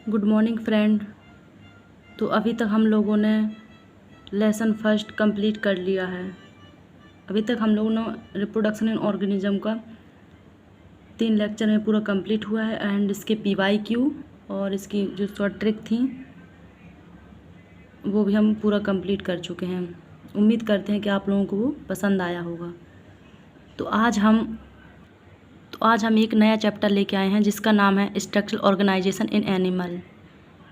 Good morning friend. तो अभी तक हम लोगों ने लेसन फर्स्ट कंप्लीट कर लिया है। अभी तक हम लोगों ने रिप्रोडक्शन इन ऑर्गेनिज्म का 3 लेक्चर में पूरा कंप्लीट हुआ है एंड इसके PYQ और इसकी जो शॉर्ट ट्रिक थी वो भी हम पूरा कंप्लीट कर चुके हैं। उम्मीद करते हैं कि आप लोगों को वो पसंद आया होगा। तो आज हम एक नया चैप्टर लेके आए हैं जिसका नाम है स्ट्रक्चरल ऑर्गेनाइजेशन इन एनिमल।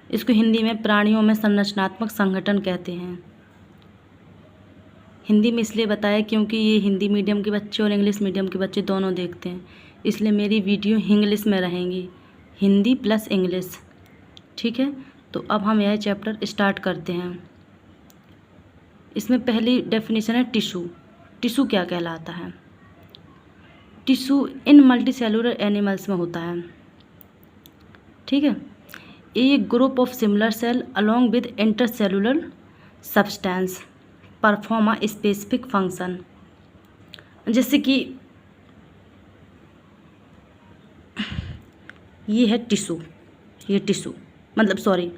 इसको हिंदी में प्राणियों में संरचनात्मक संगठन कहते हैं। हिंदी में इसलिए बताया क्योंकि ये हिंदी मीडियम के बच्चे और इंग्लिश मीडियम के बच्चे दोनों देखते हैं, इसलिए मेरी वीडियो इंग्लिश में रहेंगी, हिंदी प्लस इंग्लिश। ठीक है, तो अब हम यह चैप्टर स्टार्ट करते हैं। इसमें पहली डेफिनेशन है टिश्यू। टिश्यू क्या कहलाता है? टिश्यू इन मल्टीसेलुलर एनिमल्स में होता है। ठीक है, a group of similar cell along with intercellular substance perform a specific function. जैसे कि ये है टिश्यू, ये टिश्यू मतलब सॉरी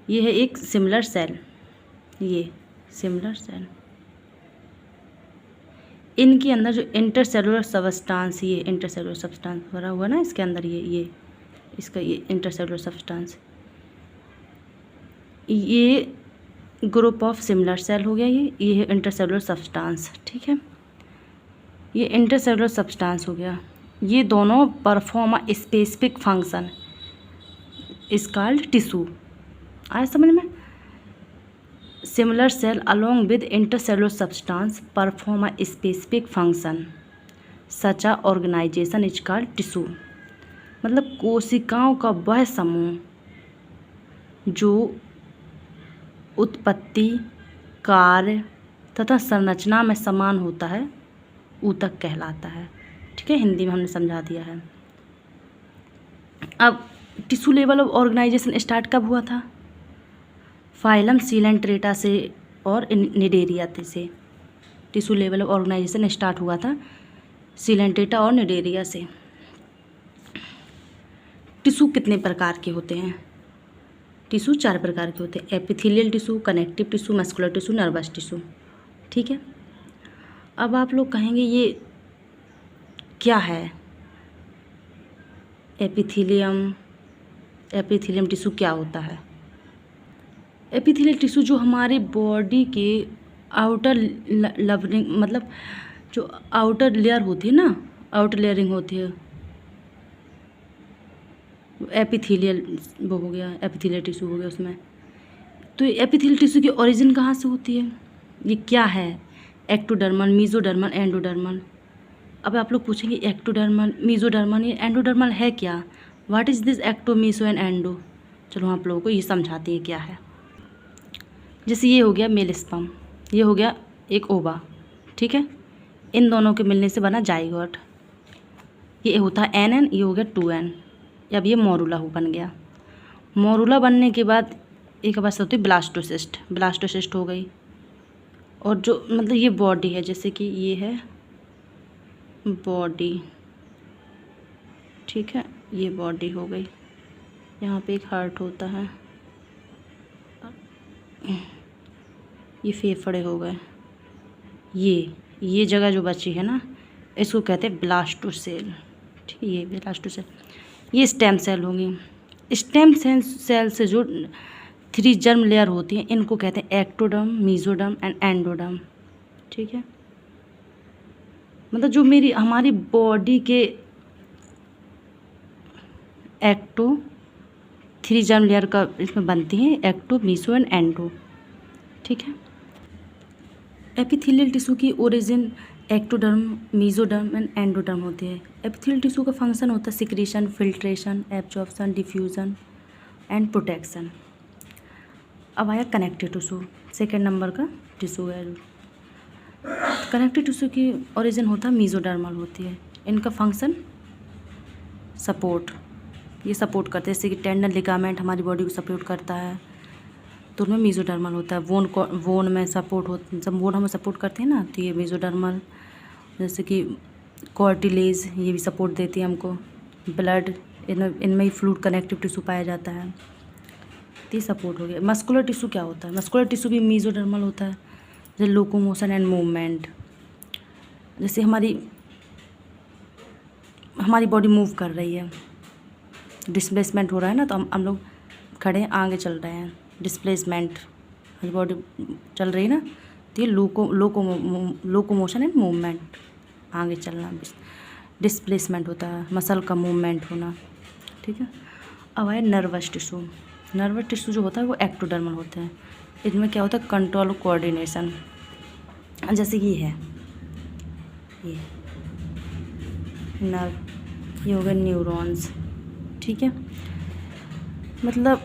ये है एक सिमिलर सेल, ये सिमिलर सेल, इनके अंदर जो इंटरसेलुलर सब्सटेंस, ये इंटरसेलुलर सब्सटेंस भरा हुआ ना इसके अंदर, ये इसका ये इंटरसेलुलर सब्सटेंस, ये ग्रुप ऑफ सिमिलर सेल हो गया। ये है इंटरसेलुलर सब्सटेंस। ठीक है, ये इंटरसेलुलर सब्सटेंस हो गया। ये दोनों perform a specific function is called tissue. आया समझ में? Similar cell along with intercellular substance perform a specific function such a organization is called tissue. मतलब कोशिकाओं का वह समूह जो उत्पत्ति, कार्य तथा संरचना में समान होता है ऊतक कहलाता है। ठीक है, हिंदी में हमने समझा दिया है। अब tissue level of organization start कब हुआ था? फाइलम सीलेंट्रेटा से और निडेरिया से tissue level of organization start हुआ था, सीलेंट्रेटा और निडेरिया से। टिश्यू कितने प्रकार के होते हैं? टिश्यू 4 प्रकार के होते हैं, epithelial tissue, connective tissue, muscular tissue, nervous tissue. ठीक है, अब आप लोग कहेंगे ये क्या है एपिथेलियम टिश्यू क्या होता है? एपिथेलियल टिश्यू जो हमारे बॉडी के आउटर लवरिंग मतलब जो आउटर लेयर होती है ना, आउटर लेयरिंग होती है, एपिथेलियल वो हो गया, एपिथेलियल टिश्यू हो गया उसमें। तो एपिथेलियल टिश्यू की ओरिजिन कहाँ से होती है? ये क्या है? Ectodermal, mesodermal, endodermal. अब आप लोग पूछेंगे एक्टोडर्मल, मेसोडर्मल, ये एंडोडर्मल है क्या? What is this ecto, meso and endo? चलो आप लोगों को ये समझाते हैं क्या है। जैसे ये हो गया मेल स्पर्म, ये हो गया एक ओवा। ठीक है, इन दोनों के मिलने से बना जाइगोट, ये होता है NN, ये हो गया 2N। अब ये मोरुला बन गया। मोरुला बनने के बाद एक अवस्था होती है ब्लास्टोसिस्ट, ब्लास्टोसिस्ट हो गई। और जो मतलब ये बॉडी है, जैसे कि ये है बॉडी। ठीक है, ये बॉडी हो गई, यहाँ पे एक हार्ट होता है, ये फेफड़े हो गए। ये जगह जो बची है ना, इसको कहते हैं ब्लास्टोसेल। ठीक है, ये ब्लास्टोसेल। ये स्टेम सेल होंगी। स्टेम सेल से जो 3 जर्म लेयर होती हैं इनको कहते हैं एक्टोडर्म, मेसोडर्म एंड एंडोडर्म। ठीक है, मतलब जो हमारी बॉडी के एक्टो 3 जर्म लेयर का इसमें बनती हैं, एक्टो, मेसो एंड एंडो। ठीक है, एपिथेलियल टिश्यू की origin ectoderm, mesoderm and endoderm होती है। एपिथेलियल टिश्यू का फंक्शन होता है secretion, filtration, absorption, diffusion and protection. अब आया कनेक्टिव टिश्यू, सेकेंड नंबर का टिश्यू है। कनेक्टिव टिश्यू की ओरिजिन होता है मेसोडर्मल होती है। इनका फंक्शन सपोर्ट, ये सपोर्ट करते हैं, जैसे कि टेंडन, लिगामेंट हमारी बॉडी को सपोर्ट करता है, तो उनमें मेसोडर्मल होता है। वोन में सपोर्ट होता, जब वोन हमें सपोर्ट करते हैं ना, तो ये मेसोडर्मल। जैसे कि कॉर्टिलेज, ये भी सपोर्ट देती है हमको। ब्लड इनमें ही फ्लूइड कनेक्टिव टिश्यू पाया जाता है। तो ये सपोर्ट हो गया। मस्कुलर टिश्यू क्या होता है? मस्कुलर टिश्यू भी मेसोडर्मल होता है, जैसे लोकोमोशन एंड मूवमेंट। जैसे हमारी बॉडी मूव कर रही है, डिस्प्लेसमेंट हो रहा है ना, तो हम लोग खड़े हैं, आगे चल रहे हैं, डिस्प्लेसमेंट, हमारी बॉडी चल रही है ना, तो ये लोकोमोशन एंड मूवमेंट, आगे चलना, डिस्प्लेसमेंट होता है, मसल का मूवमेंट होना। ठीक है। अब आए नर्वस टिश्यू। नर्वस टिश्यू जो होता है वो एक्टोडर्मल होते हैं। इनमें क्या होता है? कंट्रोल और कोऑर्डिनेशन। जैसे ये है, ये नर्व, ये हो गए न्यूरॉन्स। ठीक है। मतलब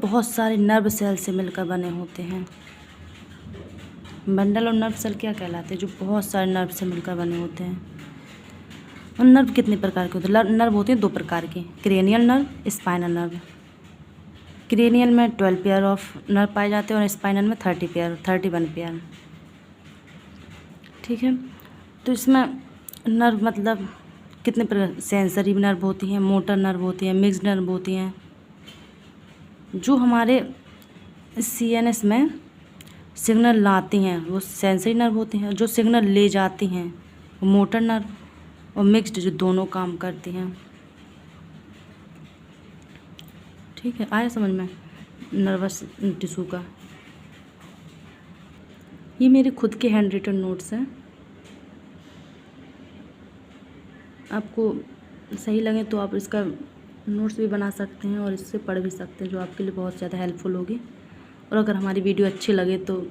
बहुत सारे नर्व सेल से मिलकर बने होते हैं। बंडल और नर्व सेल क्या कहलाते हैं? जो बहुत सारे नर्व से मिलकर बने होते हैं। और नर्व कितने प्रकार के होते हैं? नर्व होते हैं 2 प्रकार के, cranial nerve, spinal nerve. Cranial में 12 पेयर ऑफ नर्व पाए जाते हैं और स्पाइनल में 31 पेयर। ठीक है। तो इसमें नर्व मतलब कितने प्रकार? सेंसरी नर्व होती हैं, मोटर नर्व होती हैं, मिक्स्ड नर्व होती हैं। जो हमारे CNS में सिग्नल लाती हैं वो सेंसरी नर्व होती हैं, जो सिग्नल ले जाती हैं वो मोटर नर्व, और मिक्स्ड जो दोनों काम करती हैं। ठीक है, आया समझ में नर्वस टिश्यू का। ये मेरे खुद के हैंड रिटन नोट्स हैं, आपको सही लगे तो आप इसका नोट्स भी बना सकते हैं और इससे पढ़ भी सकते हैं, जो आपके लिए बहुत ज़्यादा हेल्पफुल होगी। और अगर हमारी वीडियो अच्छी लगे तो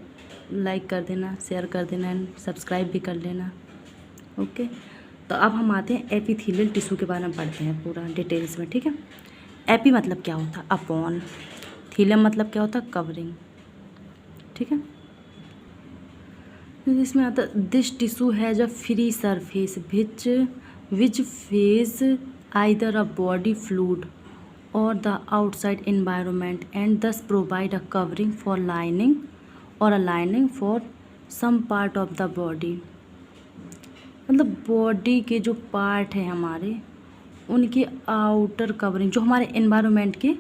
लाइक कर देना, शेयर कर देना एंड सब्सक्राइब भी कर लेना। ओके। तो अब हम आते हैं एपिथेलियल टिश्यू के बारे में पढ़ते हैं पूरा डिटेल्स में। ठीक है। एपी मतलब क्या होता है? अपॉन। थीलियम मतलब क्या होता है? कवरिंग। ठीक है। इसमें आता है this tissue has a free surface which face either a body fluid or the outside environment and thus provide a covering for lining or a lining for some part of the body। मतलब body के जो part है हमारे, उनकी outer covering जो हमारे environment के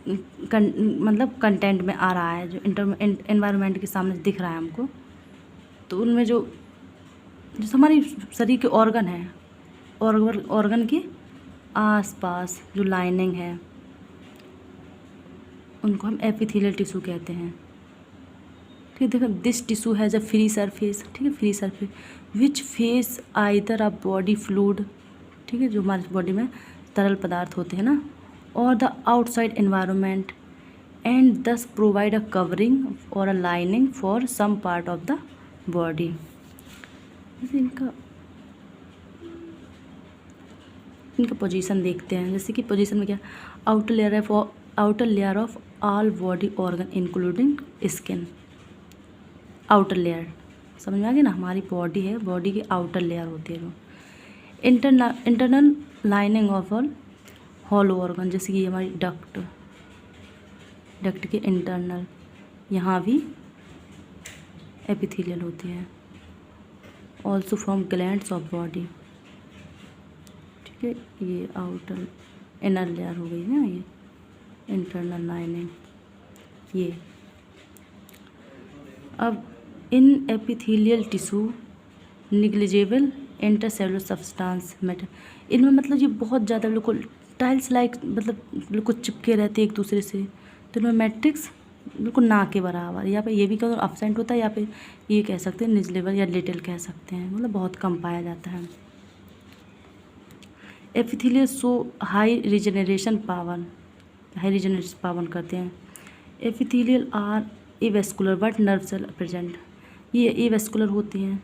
मतलब कंटेंट में आ रहा है, जो एनवायरनमेंट के सामने दिख रहा है हमको, तो उनमें जो हमारी शरीर के ऑर्गन है, ऑर्गन के आसपास जो लाइनिंग है उनको हम एपिथेलियल टिश्यू कहते हैं। ठीक है। देखो this tissue has a free surface. ठीक है, free surface which face either a body fluid. ठीक है, जो हमारी बॉडी में तरल पदार्थ होते हैं ना, और the outside environment and thus provide a covering और a lining for some part of the body. इनका पोजीशन देखते हैं। जैसे कि पोजीशन में क्या, outer layer of all body organ including skin. Outer layer समझ में आ गया ना, हमारी बॉडी है, बॉडी की आउटर लेयर होती है जो। Internal lining of all hollow organ, जैसे कि हमारी डक्ट के इंटरनल, यहाँ भी एपिथेलियल होती है। Also from glands of body. ठीक है, ये आउटर इनर लेयर हो गई ना, ये इंटरनल लाइनिंग ये। अब इन epithelial tissue negligible intercellular substance matter, इनमें मतलब ये बहुत ज़्यादा बिल्कुल टाइल्स लाइक, मतलब बिल्कुल चिपके रहते हैं एक दूसरे से। तो इनमें मैट्रिक्स बिल्कुल ना के बराबर, या पे ये भी कह एब्सेंट होता है, या पे ये कह सकते हैं निग्लिजिबल या लिटिल कह सकते हैं, मतलब बहुत कम पाया जाता है। Epithelial show high regeneration power करते हैं। Epithelial are avascular but nerve cell present, ये एवेस्कुलर होती हैं,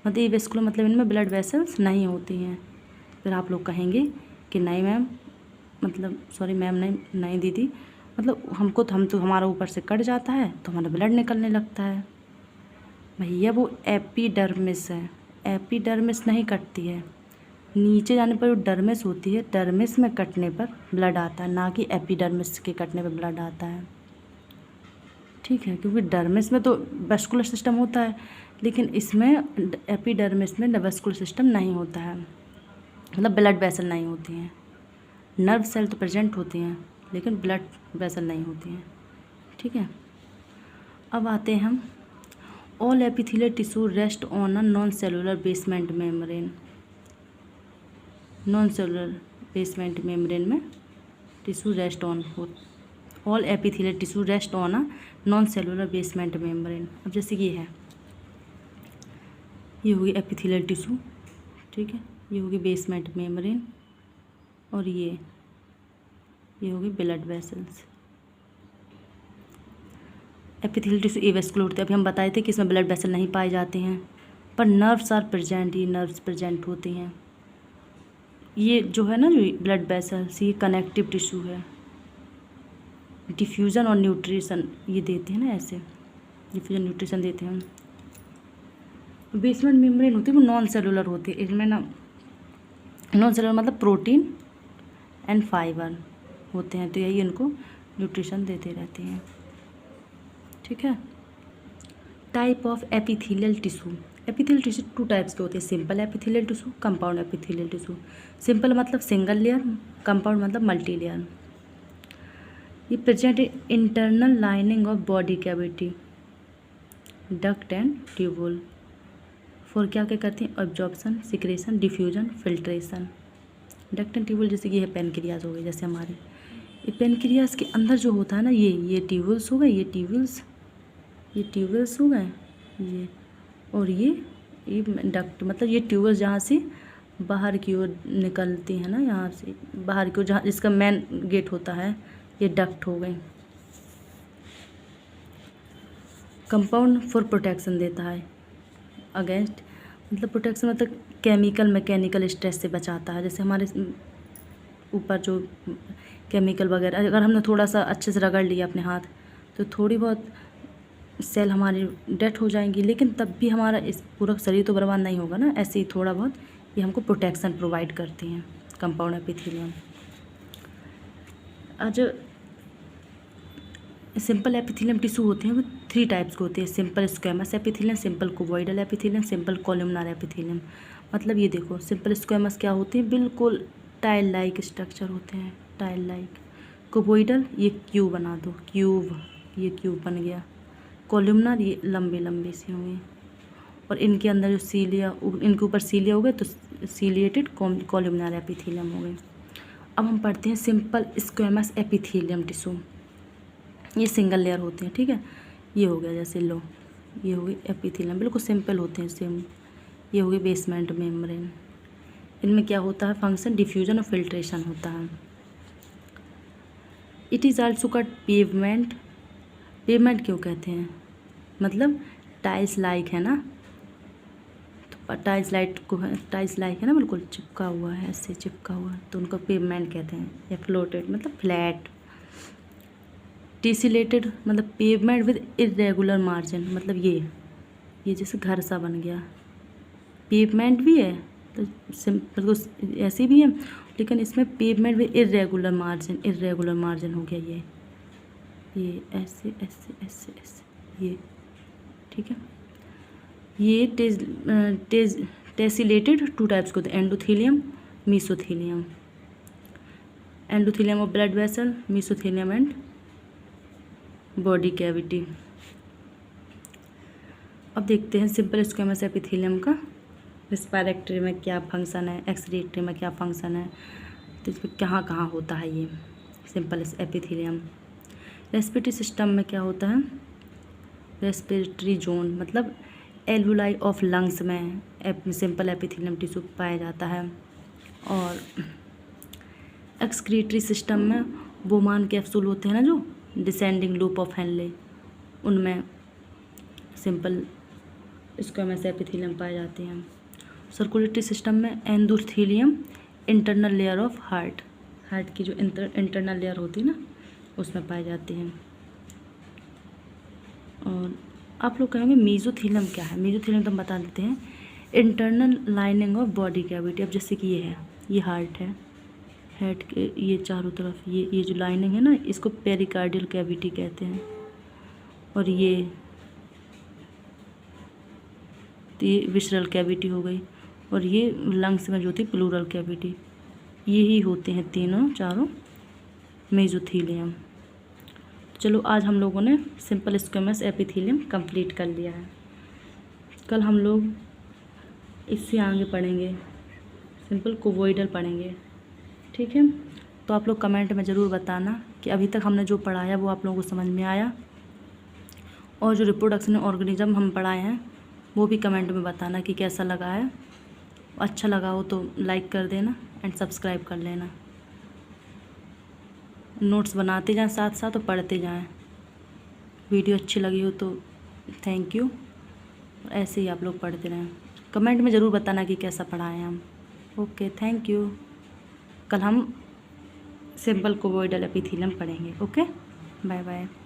मतलब एवेस्कुलर मतलब इनमें ब्लड वेसल्स नहीं होती हैं। फिर आप लोग कहेंगे कि नहीं मैम, मतलब सॉरी मैम, नहीं दीदी, मतलब हम तो हमारा ऊपर से कट जाता है तो हमारा ब्लड निकलने लगता है। भैया वो एपिडर्मिस है, एपिडर्मिस नहीं कटती है, नीचे जाने पर जो डर्मिस होती है, डर्मिस में कटने पर ब्लड आता है, ना कि एपिडर्मिस के कटने पर ब्लड आता है। ठीक है, क्योंकि डर्मिस में तो वेस्कुलर सिस्टम होता है, लेकिन इसमें एपिडर्मिस में नर्वस्कुलर सिस्टम नहीं होता है, मतलब ब्लड वेसल नहीं होती हैं। नर्व सेल तो प्रेजेंट होती हैं लेकिन ब्लड वेसल नहीं होती हैं, ठीक है। अब आते हैं हम, all epithelial tissue rest on a non cellular basement membrane. Non cellular basement membrane में टिश्यू रेस्ट ऑन हो, all epithelial tissue rest on a non cellular basement membrane. अब जैसे कि ये होगी एपिथेलियल टिश्यू, ठीक है, ये होगी बेसमेंट मेम्ब्रेन और ये होगी blood vessels. Epithelial tissue avascular होते हैं। अभी हम बताए थे कि इसमें ब्लड वेसल नहीं पाए जाते हैं, पर नर्व्स आर प्रेजेंट, ये नर्व्स प्रेजेंट होती हैं। ये जो है ना, जो ब्लड वेसल्स, ये कनेक्टिव टिश्यू है, डिफ्यूज़न और न्यूट्रिशन ये देते हैं ना, ऐसे डिफ्यूज़न न्यूट्रिशन देते हैं। बेसमेंट मेम्ब्रेन होती है वो नॉन सेलुलर होती है, इसमें ना नॉन सेलुलर मतलब प्रोटीन एंड फाइबर होते हैं, तो यही इनको न्यूट्रिशन देते रहते हैं, ठीक है। Type of epithelial tissue. Epithelial tissue 2 types के होते हैं, simple epithelial tissue, compound epithelial tissue. Simple मतलब सिंगल लेयर, कंपाउंड मतलब मल्टी लेयर। ये present internal lining of body cavity, duct and tubule, for क्या क्या करती हैं, absorption, secretion, diffusion, filtration. Duct and tubule जैसे कि ये पेनक्रियाज हो गए, जैसे हमारे ये पेनक्रियाज के अंदर जो होता है ना, ये ट्यूबुल्स हो गए, ये ट्यूबुल्स हो गए, ये और ये डक्ट, मतलब ये ट्यूबुल्स जहाँ से बाहर की ओर निकलती है ना, यहाँ से बाहर की ओर, जहाँ जिसका मेन गेट होता है, ये डक्ट हो गई। कंपाउंड फॉर प्रोटेक्शन देता है अगेंस्ट, मतलब प्रोटेक्शन मतलब केमिकल मैकेनिकल स्ट्रेस से बचाता है। जैसे हमारे ऊपर जो केमिकल वगैरह, अगर हमने थोड़ा सा अच्छे से रगड़ लिया अपने हाथ, तो थोड़ी बहुत सेल हमारी डेथ हो जाएंगी, लेकिन तब भी हमारा इस पूरा शरीर तो बर्बाद नहीं होगा ना, ऐसे ही थोड़ा बहुत ये हमको प्रोटेक्शन प्रोवाइड करती हैं कंपाउंड एपिथेलियम। जो सिंपल एपिथेलियम टिश्यू होते हैं वो 3 टाइप्स के होते हैं, simple squamous epithelium, simple cuboidal epithelium, simple columnar epithelium. मतलब ये देखो, सिंपल स्क्वैमस क्या होते हैं, बिल्कुल टाइल लाइक स्ट्रक्चर होते हैं, टाइल लाइक। कुबॉइडल ये क्यूब बना दो, क्यूब, ये क्यूब बन गया। कॉलमनार ये लंबे लंबे से होंगे, और इनके अंदर जो सीलिया, इनके ऊपर सीलिया हो गए तो सीलिएटेड कॉलमनार एपिथेलियम हो गए। अब हम पढ़ते हैं सिंपल स्क्वैमस एपिथेलियम टिश्यू, ये सिंगल लेयर होते हैं, ठीक है। ये हो गया जैसे लो, ये हो गई एपिथेलियम, बिल्कुल सिंपल होते हैं सेम। ये हो गई बेसमेंट मेम्ब्रेन, इनमें क्या होता है फंक्शन, डिफ्यूजन और फिल्ट्रेशन होता है। It is also called pavement. Pavement क्यों कहते हैं, मतलब टाइल्स लाइक है ना, तो टाइल्स लाइक है ना, बिल्कुल चिपका हुआ है, ऐसे चिपका हुआ है, तो उनको पेवमेंट कहते हैं। या फ्लोटेड मतलब फ्लैट। टेसिलेटेड मतलब पेवमेंट विद इरेगुलर मार्जिन, मतलब ये जैसे घर सा बन गया, पेवमेंट भी है तो सिंपल ऐसे भी है, लेकिन इसमें पेवमेंट विद इरेगुलर मार्जिन हो गया, ये ऐसे ऐसे ऐसे ऐसे, ये ठीक है। ये टेसिलेटेड 2 टाइप्स के होते हैं, endothelium, mesothelium. Endothelium of blood vessel, mesothelium and body cavity. अब देखते हैं सिंपल स्क्वैमस एपिथेलियम का रिस्पायरेटरी में क्या फंक्शन है, एक्सक्रीटरी में क्या फंक्शन है, तो इसमें कहाँ कहाँ होता है ये सिंपल एपिथेलियम। रेस्पिरेटरी सिस्टम में क्या होता है, रेस्पिरेटरी जोन मतलब एल्वुलाई ऑफ लंग्स में सिंपल एपिथेलियम टिश्यू पाया जाता है। और एक्सक्रीटरी सिस्टम में बोमान कैप्सूल होते हैं ना, जो डिसेंडिंग लूप ऑफ हेनले, उनमें सिंपल स्क्वैमस एपिथेलियम पाए जाते हैं। सर्कुलेटरी सिस्टम में endothelium, internal layer of heart की जो इंटरनल लेयर होती है ना, उसमें पाए जाते हैं। और आप लोग कहेंगे मीजोथेलियम क्या है, मीजोथेलियम तो हम बता देते हैं, internal lining of body cavity. अब जैसे कि ये है, ये हार्ट है, हेड के ये चारों तरफ ये जो लाइनिंग है ना, इसको पेरिकार्डियल कैविटी कहते हैं। और ये तो ये विसरल कैविटी हो गई, और ये लंग्स में जो होती है प्लूरल कैविटी। यही होते हैं तीनों चारों मेसोथीलियम। चलो आज हम लोगों ने सिंपल स्क्वेमस एपिथेलियम कंप्लीट कर लिया है। कल हम लोग इससे आगे पढ़ेंगे, सिंपल कोवोइडल पढ़ेंगे, ठीक है। तो आप लोग कमेंट में ज़रूर बताना कि अभी तक हमने जो पढ़ाया वो आप लोगों को समझ में आया, और जो रिप्रोडक्शन ऑर्गेनिज्म हम पढ़ाए हैं वो भी कमेंट में बताना कि कैसा लगा है। अच्छा लगा हो तो लाइक कर देना एंड सब्सक्राइब कर लेना। नोट्स बनाते जाएं साथ साथ और पढ़ते जाएं। वीडियो अच्छी लगी हो तो थैंक यू, ऐसे ही आप लोग पढ़ते रहें। कमेंट में ज़रूर बताना कि कैसा पढ़ाएं हम। Okay, thank you. कल हम सिंपल कोवोइडल एपिथेलियम पढ़ेंगे। Okay, bye bye.